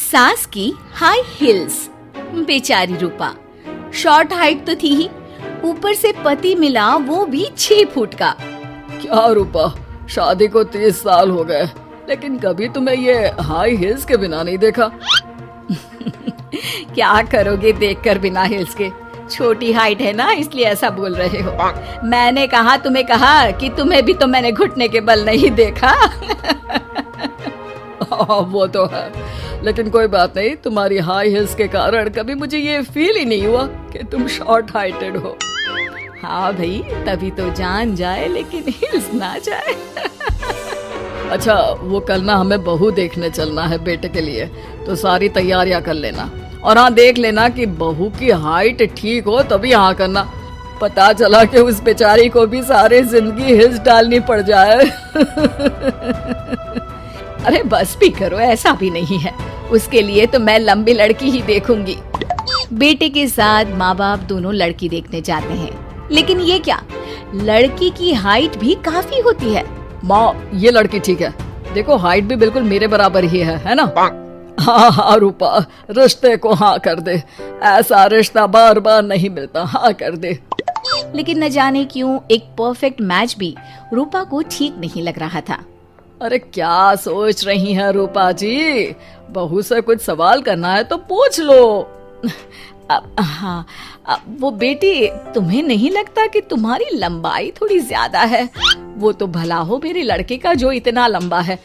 सास की high heels. बेचारी रूपा शॉर्ट हाइट तो थी ही, ऊपर से पति मिला वो भी 6 फुट का। क्या रूपा, शादी को 30 साल हो गए, लेकिन कभी तुम्हें ये हाई हिल्स के बिना नहीं देखा। क्या करोगे देखकर बिना हिल्स के? छोटी हाइट है ना, इसलिए ऐसा बोल रहे हो। मैंने कहा तुम्हें कहा कि तुम्हें भी तो मैंने घुटने के बल नहीं देखा। वो तो है, लेकिन कोई बात नहीं, तुम्हारी हाई हिल्स के कारण कभी मुझे ये फील ही नहीं हुआ कि तुम शॉर्ट हाइटेड हो। हाँ भाई, तभी तो जान जाए लेकिन हिल्स ना जाए। अच्छा, वो कल ना हमें बहू देखने चलना है बेटे के लिए, तो सारी तैयारियां कर लेना। और हाँ, देख लेना कि बहू की हाइट ठीक हो तभी हाँ करना। पता चला कि उस बेचारी को भी सारी जिंदगी हिल्स डालनी पड़ जाए। अरे बस भी करो, ऐसा भी नहीं है। उसके लिए तो मैं लंबी लड़की ही देखूंगी। बेटे के साथ माँ बाप दोनों लड़की देखने जाते हैं, लेकिन ये क्या, लड़की की हाइट भी काफी होती है। माँ, ये लड़की ठीक है, देखो हाइट भी बिल्कुल मेरे बराबर ही है ना? हाँ हाँ रूपा, रिश्ते को हाँ कर दे, ऐसा रिश्ता बार बार नहीं मिलता, हाँ कर दे। लेकिन न जाने क्यों एक परफेक्ट मैच भी रूपा को ठीक नहीं लग रहा था। अरे क्या सोच रही हैं रूपा जी, बहू से कुछ सवाल करना है तो पूछ लो। हाँ, वो बेटी, तुम्हें नहीं लगता कि तुम्हारी लंबाई थोड़ी ज्यादा है? वो तो भला हो मेरे लड़के का जो इतना लंबा है,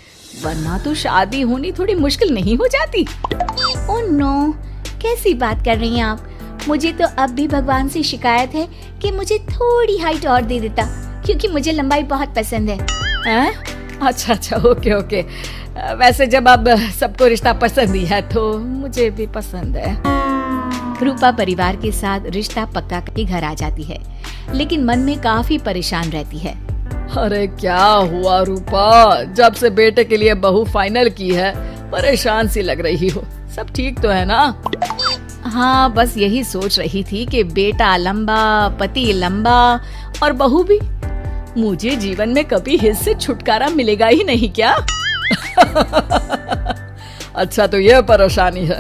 वरना तो शादी होनी थोड़ी मुश्किल नहीं हो जाती। ओह नो, कैसी बात कर रही हैं आप? मुझे तो अब भी भगवान से शिकायत है कि मुझे थोड़ी हाइट और दे देता, क्योंकि मुझे लंबाई बहुत पसंद है। अच्छा, ओके। वैसे जब अब सबको रिश्ता पसंद ही है तो मुझे भी पसंद है। रूपा परिवार के साथ रिश्ता पक्का करके घर आ जाती है, लेकिन मन में काफी परेशान रहती है। अरे क्या हुआ रूपा, जब से बेटे के लिए बहू फाइनल की है परेशान सी लग रही हो, सब ठीक तो है ना? हाँ, बस यही सोच रही थी कि बेटा लंबा, पति लंबा और बहू भी। मुझे जीवन में कभी हिल्स से छुटकारा मिलेगा ही नहीं क्या? अच्छा, तो ये परेशानी है।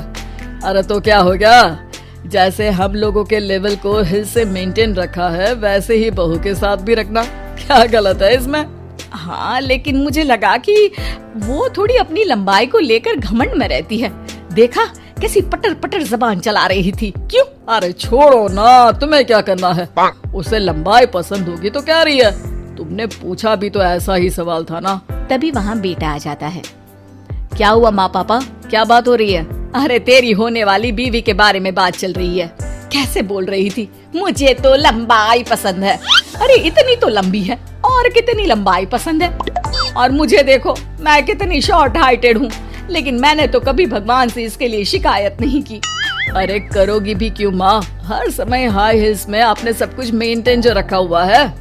अरे तो क्या हो गया, जैसे हम लोगों के लेवल को हिल्स से मेंटेन रखा है, वैसे ही बहू के साथ भी रखना। क्या गलत है इसमें? हाँ, लेकिन मुझे लगा कि वो थोड़ी अपनी लंबाई को लेकर घमंड में रहती है। देखा कैसी पटर पटर जबान चला रही थी। क्यों? अरे छोड़ो ना, तुम्हें क्या करना है? उसे लंबाई पसंद होगी तो क्या रही है, तुमने पूछा भी तो ऐसा ही सवाल था ना। तभी वहाँ बेटा आ जाता है। क्या हुआ माँ पापा, क्या बात हो रही है? अरे तेरी होने वाली बीवी के बारे में बात चल रही है। कैसे बोल रही थी, मुझे तो लंबाई पसंद है। अरे इतनी तो लंबी है, और कितनी लंबाई पसंद है? और मुझे देखो, मैं कितनी शॉर्ट हाइटेड हूँ, लेकिन मैंने तो कभी भगवान से इसके लिए शिकायत नहीं की। अरे करोगी भी क्यों माँ, हर समय हाई हिल्स में आपने सब कुछ मेंटेन जो रखा हुआ है।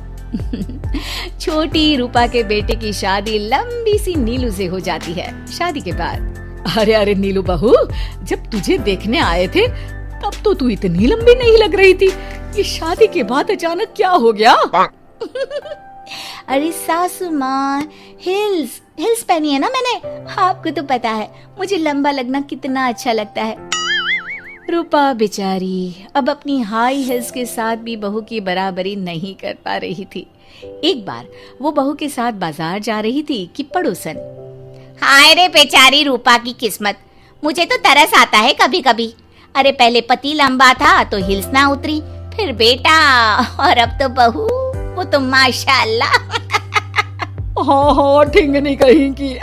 छोटी रूपा के बेटे की शादी लंबी सी नीलू से हो जाती है शादी के बाद। अरे नीलू बहू, जब तुझे देखने आए थे तब तो तू इतनी लंबी नहीं लग रही थी, ये शादी के बाद अचानक क्या हो गया? अरे सासू माँ, हिल्स पहनी है ना मैंने, आपको तो पता है मुझे लंबा लगना कितना अच्छा लगता है। रूपा बेचारी अब अपनी हाई हिल्स के साथ भी बहू की बराबरी नहीं कर पा रही थी। एक बार वो बहू के साथ बाजार जा रही थी कि पड़ोसन, हाय रे बेचारी रूपा की किस्मत, मुझे तो तरस आता है कभी कभी। अरे पहले पति लंबा था तो हिल्स ना उतरी, फिर बेटा, और अब तो बहू, वो तो माशाल्लाह। हाँ, ठिंगनी कहीं की।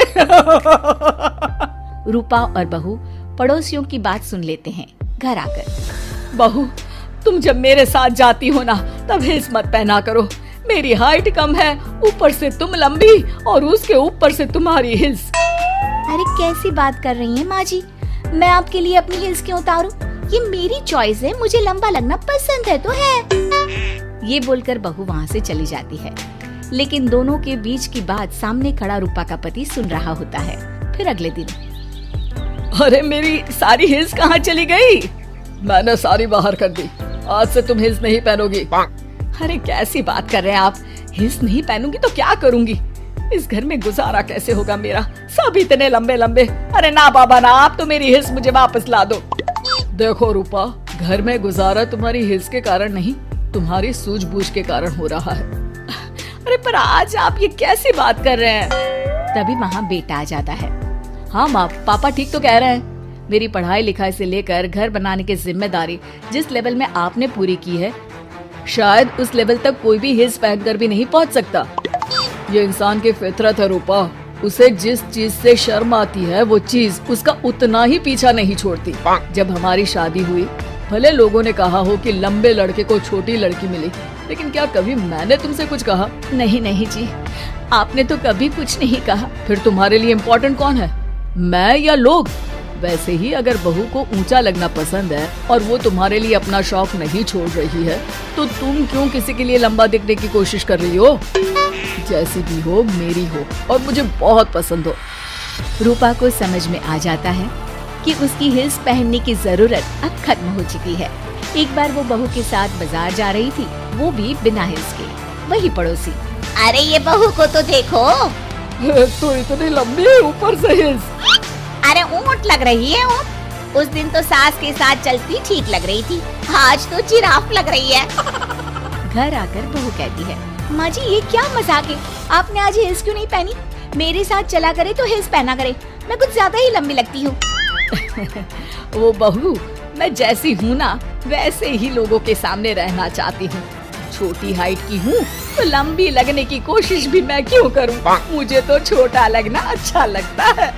रूपा और बहू पड़ोसियों की बात सुन लेते हैं घर आकर। बहू, तुम जब मेरे साथ जाती हो ना, तब हिल्स मत पहना करो। मेरी हाइट कम है, ऊपर से तुम लंबी, और उसके ऊपर से तुम्हारी हिल्स। अरे कैसी बात कर रही हैं माँ जी, मैं आपके लिए अपनी हिल्स क्यों उतारूं? ये मेरी चॉइस है, मुझे लंबा लगना पसंद है तो है। ये बोलकर बहू वहाँ से चली जाती है, लेकिन दोनों के बीच की बात सामने खड़ा रूपा का पति सुन रहा होता है। फिर अगले दिन, अरे मेरी सारी हिल्स कहाँ चली गई? मैंने सारी बाहर कर दी, आज से तुम हिल्स नहीं पहनोगी। अरे कैसी बात कर रहे हैं आप, हिल्स नहीं पहनूंगी तो क्या करूंगी? इस घर में गुजारा कैसे होगा मेरा? सब इतने लंबे लंबे। अरे ना बाबा ना, आप तो मेरी हिल्स मुझे वापस ला दो। देखो रूपा, घर में गुजारा तुम्हारी हिल्स के कारण नहीं, तुम्हारी सूझबूझ के कारण हो रहा है। अरे पर आज आप ये कैसी बात कर रहे हैं? तभी वहाँ बेटा आ जाता है। हाँ माँ, पापा ठीक तो कह रहे हैं। मेरी पढ़ाई लिखाई से लेकर घर बनाने की जिम्मेदारी जिस लेवल में आपने पूरी की है, शायद उस लेवल तक कोई भी हिल्स पहनकर भी नहीं पहुँच सकता। ये इंसान की फितरत है रूपा, उसे जिस चीज से शर्म आती है वो चीज उसका उतना ही पीछा नहीं छोड़ती। जब हमारी शादी हुई, भले लोगों ने कहा हो कि लंबे लड़के को छोटी लड़की मिली, लेकिन क्या कभी मैंने तुमसे कुछ कहा? नहीं नहीं जी, आपने तो कभी कुछ नहीं कहा। फिर तुम्हारे लिए इम्पोर्टेंट कौन है, मैं या लोग? वैसे ही अगर बहू को ऊंचा लगना पसंद है और वो तुम्हारे लिए अपना शौक नहीं छोड़ रही है, तो तुम क्यों किसी के लिए लंबा दिखने की कोशिश कर रही हो? जैसी भी हो, मेरी हो और मुझे बहुत पसंद हो। रूपा को समझ में आ जाता है कि उसकी हिल्स पहनने की जरूरत अब खत्म हो चुकी है। एक बार वो बहू के साथ बाजार जा रही थी, वो भी बिना हिल्स के। वही पड़ोसी, अरे ये बहू को तो देखो, तो इतनी लंबी है, ऊपर से हिल्स। अरे ऊंट लग रही है ऊंट। उस दिन तो सास के साथ चलती ठीक लग रही थी, आज तो जिराफ लग रही है। घर आकर बहू कहती है, माँ जी ये क्या मजाक है, आपने आज हिल्स क्यों नहीं पहनी? मेरे साथ चला करे तो हिल्स पहना करे, मैं कुछ ज्यादा ही लंबी लगती हूँ। वो बहू, मैं जैसी हूँ ना वैसे ही लोगों के सामने रहना चाहती हूँ। छोटी हाइट की हूँ तो लंबी लगने की कोशिश भी मैं क्यों करूँ? मुझे तो छोटा लगना अच्छा लगता है।